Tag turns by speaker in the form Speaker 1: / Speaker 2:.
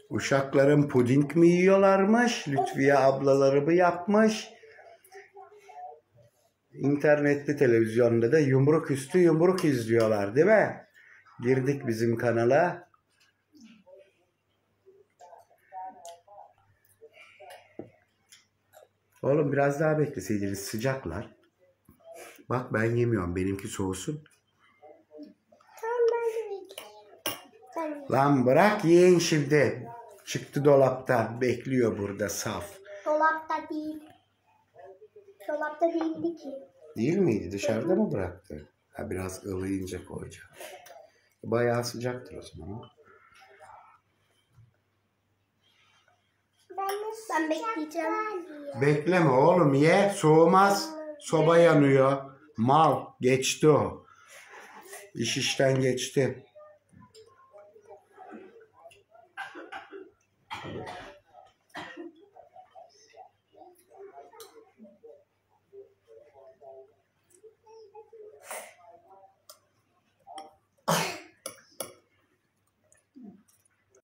Speaker 1: Uşakların puding mi yiyorlarmış? Lütfiye ablaları mı yapmış? İnternetli televizyonda da yumruk üstü yumruk izliyorlar değil mi? Girdik bizim kanala. Oğlum biraz daha bekleseydiniz, sıcaklar. Bak ben yemiyorum, benimki soğusun.
Speaker 2: Tamam, ben de bekliyorum.
Speaker 1: Lan bırak yiyin şimdi. Çıktı dolaptan, bekliyor burada saf.
Speaker 2: Dolapta değil. Dolapta değildi ki.
Speaker 1: Değil miydi? Dışarıda mı bıraktı? Ha, biraz ılıyınca koyacağım. Bayağı sıcaktır o zaman.
Speaker 2: Ben bekleyeceğim.
Speaker 1: Bekleme oğlum, ye. Soğumaz. Soba yanıyor. Mal. Geçti o. İş işten geçti.